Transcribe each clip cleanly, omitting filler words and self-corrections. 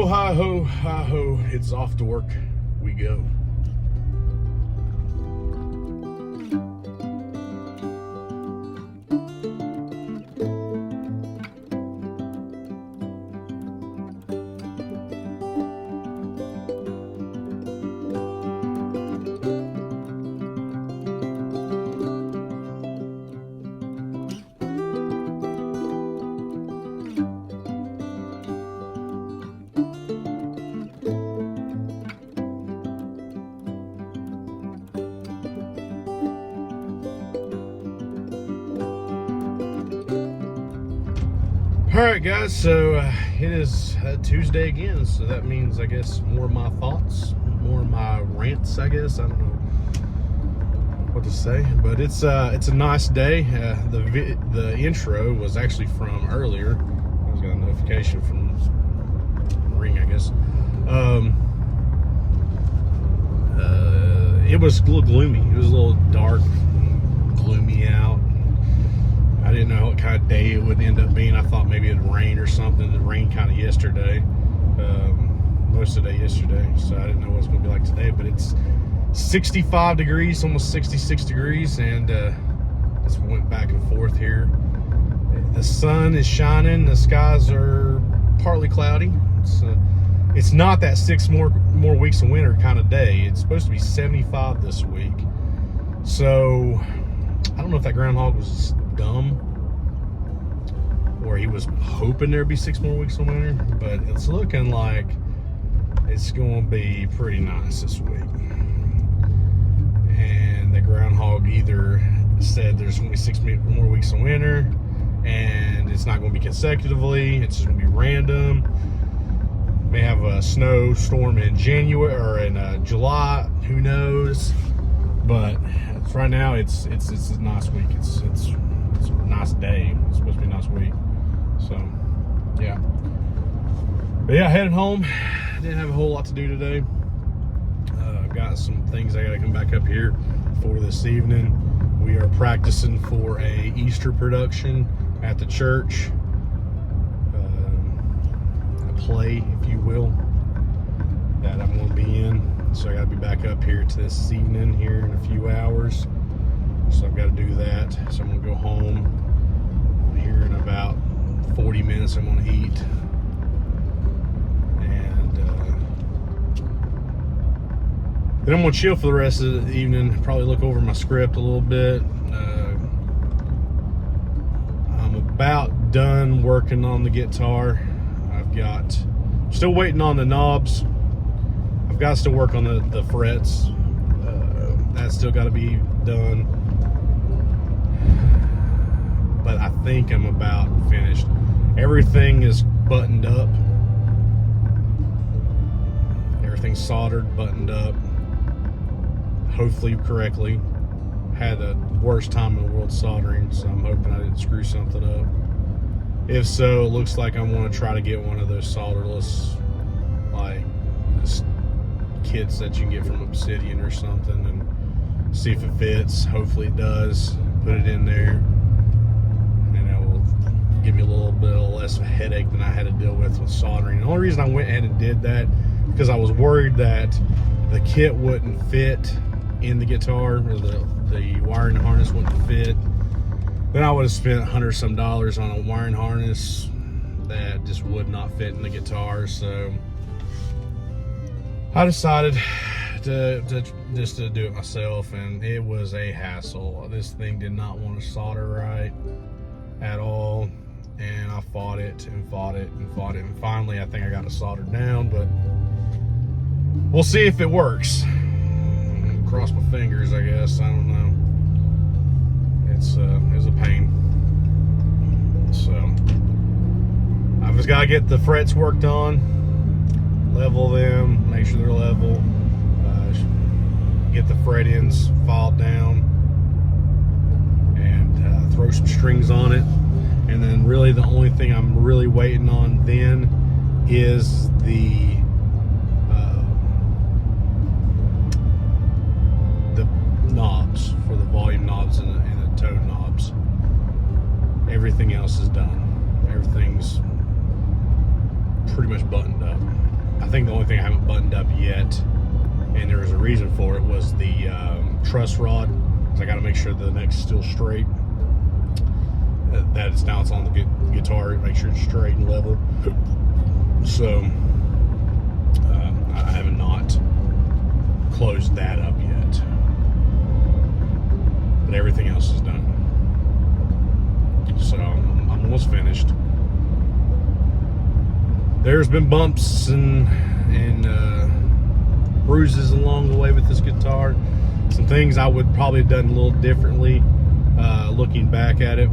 Oh, hi-ho, hi-ho. It's off to work we go. Alright guys, so it is Tuesday again, so that means I guess more of my thoughts, more of my rants, I guess. I don't know what to say, but it's a nice day. The intro was actually from earlier. I was got a notification from Ring, I guess. It was a little gloomy. It was a little dark and gloomy out. I didn't know what kind of day it would end up being. I thought maybe it'd rain or something. It rained kind of yesterday, most of the day yesterday, so I didn't know what it was going to be like today. But it's 65 degrees, almost 66 degrees, and just went back and forth here. The sun is shining. The skies are partly cloudy. It's not that 6 more weeks of winter kind of day. It's supposed to be 75 this week. So I don't know if that groundhog was dumb or he was hoping there'd be 6 more weeks of winter, but it's looking like it's going to be pretty nice this week. And the groundhog either said there's going to be 6 more weeks of winter and it's not going to be consecutively, it's just going to be random. May have a snowstorm in January or in July, who knows, but right now it's a nice week. It's a nice day. It's supposed to be a nice week. So yeah. But yeah, headed home. Didn't have a whole lot to do today. I've got some things I gotta come back up here for this evening. We are practicing for a Easter production at the church. A play, if you will, that I'm gonna be in. So I gotta be back up here to this evening here in a few hours. So I've got to do that. So I'm gonna go home here in about 40 minutes. I'm gonna eat, and then I'm gonna chill for the rest of the evening. Probably look over my script a little bit. I'm about done working on the guitar. Still waiting on the knobs. I've got to still work on the frets. That's still got to be done. But I think I'm about finished. Everything is buttoned up. Everything's soldered, buttoned up. Hopefully correctly. Had the worst time in the world soldering, so I'm hoping I didn't screw something up. If so, it looks like I want to try to get one of those solderless, like, kits that you can get from Obsidian or something, and see if it fits. Hopefully it does. Put it in there, and it will give me a little bit less of a headache than I had to deal with soldering. The only reason I went ahead and did that because I was worried that the kit wouldn't fit in the guitar, or the wiring harness wouldn't fit. Then I would have spent $100-some on a wiring harness that just would not fit in the guitar. So I decided to do it myself, and it was a hassle. This thing did not want to solder right at all, and I fought it and fought it and fought it, and finally I think I got it soldered down, but we'll see if it works. Cross my fingers, I guess. I don't know. It was a pain. So I've just got to get the frets worked on, level them, make sure they're level, get the fret ends filed down, and throw some strings on it. And then really the only thing I'm really waiting on then is the knobs, for the volume knobs and the tone knobs. Everything else is done. Everything's pretty much buttoned up. I think the only thing I haven't buttoned up yet, and there was a reason for it, was the truss rod. Because I got to make sure the neck's still straight. That it's now it's on the guitar. Make sure it's straight and level. So I have not closed that up yet, but everything else is done. So I'm almost finished. There's been bumps and bruises along the way with this guitar. Some things I would probably have done a little differently looking back at it.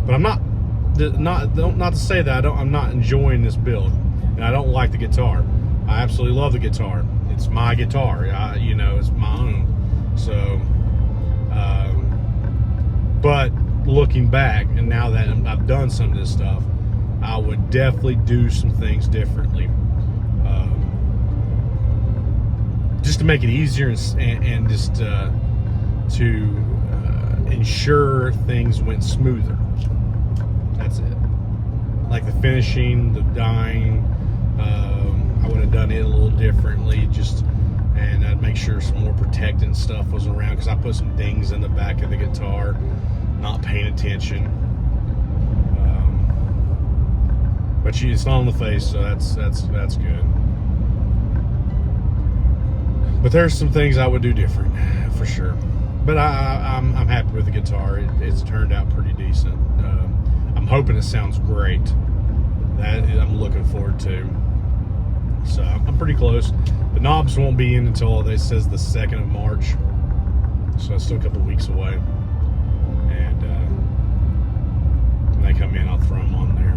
But I'm not to say that I'm not enjoying this build, and I don't like the guitar. I absolutely love the guitar. It's my guitar, you know, it's my own. So, but looking back, and now that I've done some of this stuff, I would definitely do some things differently, just to make it easier and just to ensure things went smoother. That's it. Like the finishing, the dying, I would have done it a little differently, and I'd make sure some more protectant stuff was around, because I put some dings in the back of the guitar, not paying attention. But it's not on the face, so that's good. But there's some things I would do different, for sure. But I'm happy with the guitar. It's turned out pretty decent. I'm hoping it sounds great. That I'm looking forward to. So I'm pretty close. The knobs won't be in until they says the 2nd of March. So it's still a couple weeks away. And when they come in, I'll throw them on there.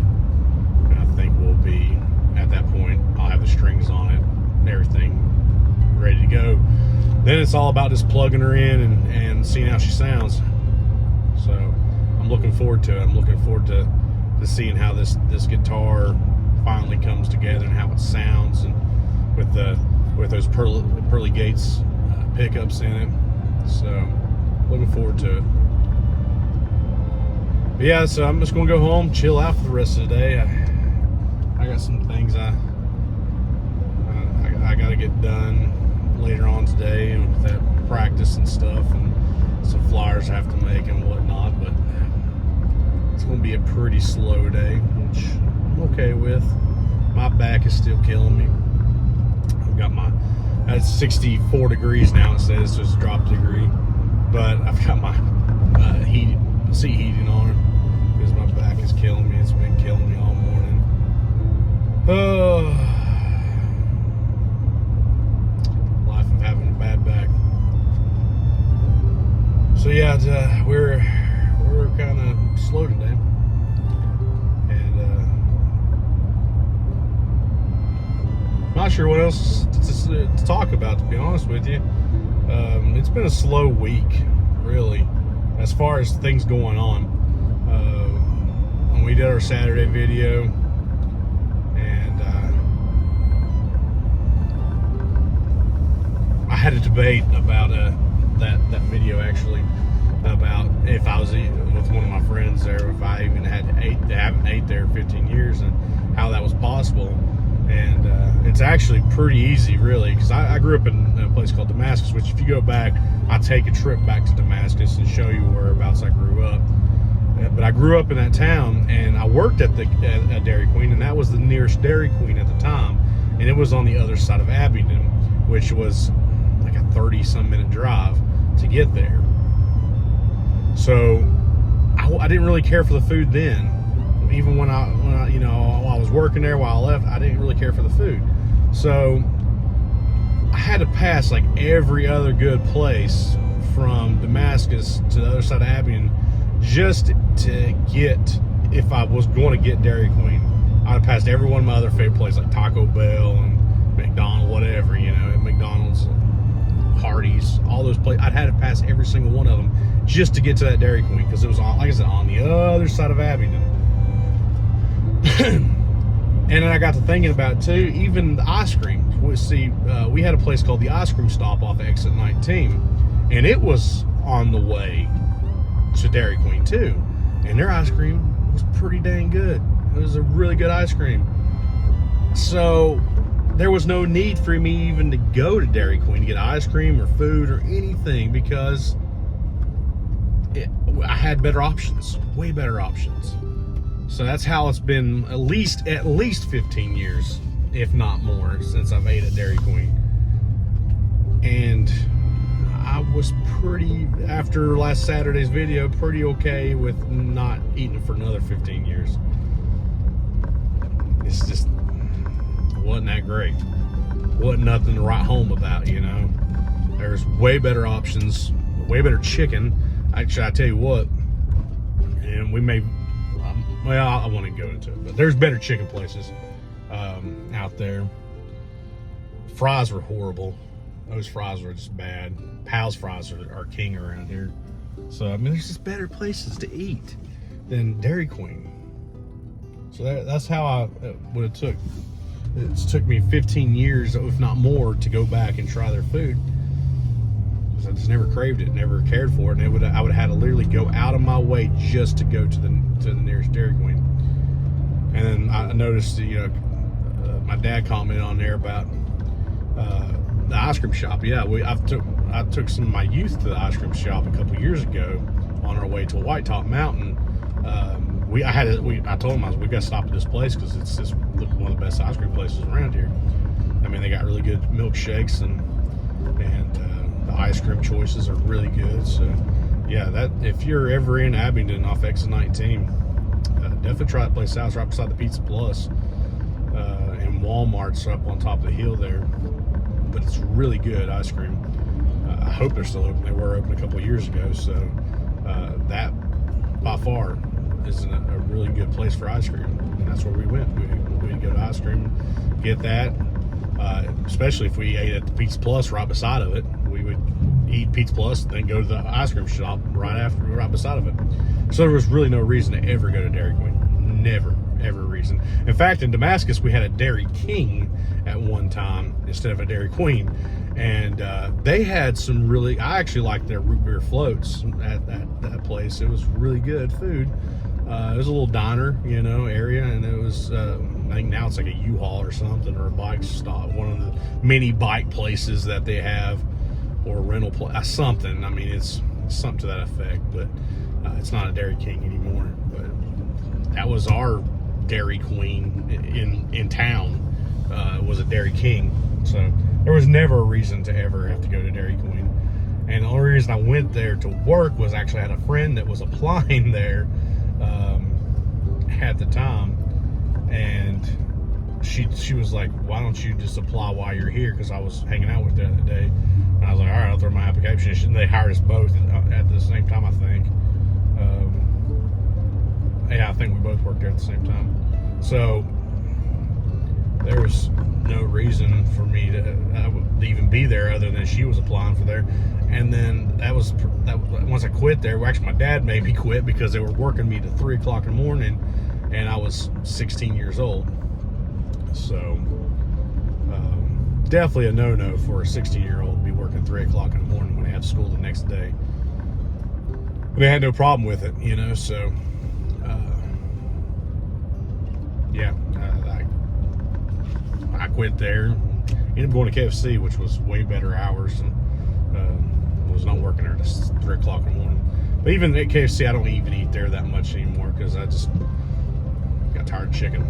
And I think we'll be, at that point, I'll have the strings on it and everything ready to go. Then it's all about just plugging her in and seeing how she sounds. So I'm looking forward to it. I'm looking forward to seeing how this guitar finally comes together and how it sounds, and with those pearly gates pickups in it. So looking forward to it. But yeah, so I'm just gonna go home, chill out for the rest of the day. I got some things I gotta get done later on today, and with that practice and stuff, and some flyers I have to make and whatnot. But it's gonna be a pretty slow day, which I'm okay with. My back is still killing me. I've got it's 64 degrees now, it says, so it's a drop degree. But I've got my seat heating on because my back is killing me. It's been killing me all morning. Life of having a bad back. So yeah, we're kind of slow today. Not sure what else to talk about, to be honest with you. It's been a slow week, really, as far as things going on. When we did our Saturday video, and I had a debate about that video, actually, about if I was with one of my friends there, if I even haven't ate there in 15 years, and how that was possible. And it's actually pretty easy, really, because I grew up in a place called Damascus, which, if you go back, I'll take a trip back to Damascus and show you whereabouts I grew up. But I grew up in that town, and I worked at Dairy Queen, and that was the nearest Dairy Queen at the time, and it was on the other side of Abingdon, which was like a 30-some minute drive to get there. So I didn't really care for the food then. Even when I while I was working there, while I left, I didn't really care for the food. So I had to pass like every other good place from Damascus to the other side of Abingdon just to get, if I was going to get Dairy Queen. I'd have passed every one of my other favorite places, like Taco Bell and McDonald's, whatever, McDonald's, Hardee's, all those places. I'd had to pass every single one of them just to get to that Dairy Queen, because it was, like I said, on the other side of Abingdon. And then I got to thinking about it too, even the ice cream. We had a place called the Ice Cream Stop off of exit 19, and it was on the way to Dairy Queen too, and their ice cream was pretty dang good. It was a really good ice cream. So there was no need for me even to go to Dairy Queen to get ice cream or food or anything, because I had better options, way better options. So that's how it's been at least 15 years, if not more, since I've ate at Dairy Queen. And I was pretty, after last Saturday's video, pretty okay with not eating it for another 15 years. It's just wasn't that great. Wasn't nothing to write home about, you know. There's way better options, way better chicken. Actually, I tell you what, and we may, well, I won't even go into it, but there's better chicken places out there. Fries were horrible. Those fries were just bad. Pal's fries are king around here. So, I mean, there's just better places to eat than Dairy Queen. So that's how what it took. It took me 15 years, if not more, to go back and try their food. Because I just never craved it, never cared for it. And I would have had to literally go out of my way just to go to the nearest Dairy Queen. And then I noticed, you know, my dad commented on there about the ice cream shop. Yeah, I took some of my youth to the ice cream shop a couple years ago on our way to White Top Mountain. I told him we got to stop at this place because it's just one of the best ice cream places around here. I mean, they got really good milkshakes and the ice cream choices are really good. So yeah, that if you're ever in Abingdon off Exit 19, definitely try that place out. It's right beside the Pizza Plus, and Walmart's up on top of the hill there. But it's really good ice cream. I hope they're still open. They were open a couple of years ago, so that by far is a really good place for ice cream, and that's where we went. We'd go to ice cream, get that, especially if we ate at the Pizza Plus right beside of it. We would eat Pizza Plus, then go to the ice cream shop right beside of it. So there was really no reason to ever go to Dairy Queen. Never, ever reason. In fact, in Damascus, we had a Dairy King at one time instead of a Dairy Queen, and they had some really, I actually liked their root beer floats at that place. It was really good food. It was a little diner, you know, area, and it was, I think now it's like a U-Haul or something, or a bike stop, one of the many bike places that they have, or a rental place, something. I mean, it's something to that effect, but it's not a Dairy King anymore. But that was our Dairy Queen in town, was a Dairy King. So there was never a reason to ever have to go to Dairy Queen. And the only reason I went there to work was actually I had a friend that was applying there at the time, and she was like, why don't you just apply while you're here, because I was hanging out with her the other day, and I was like, all right, I'll throw my application. And they hired us both at the same time, I think. Yeah, I think we both worked there at the same time. So there was no reason for me to even be there other than she was applying for there. And then that was once I quit there. Well, actually, my dad made me quit because they were working me to 3 o'clock in the morning, and I was 16 years old. So definitely a no-no for a 16-year-old to be working 3 o'clock in the morning when they have school the next day. But they had no problem with it, you know. So yeah, I quit there. Ended up going to KFC, which was way better hours, and was not working there at 3 o'clock in the morning. But even at KFC, I don't even eat there that much anymore because I just got tired of chicken.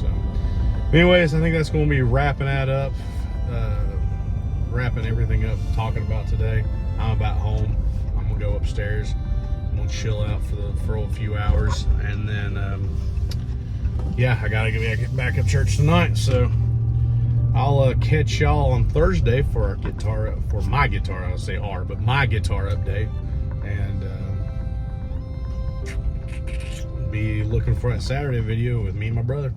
So, anyways, I think that's going to be wrapping that up, wrapping everything up, talking about today. I'm about home. I'm gonna go upstairs. I'm gonna chill out for a few hours, and then yeah, I gotta get back up church tonight. So I'll catch y'all on Thursday for my guitar. I'll say my guitar update, and be looking for that Saturday video with me and my brother.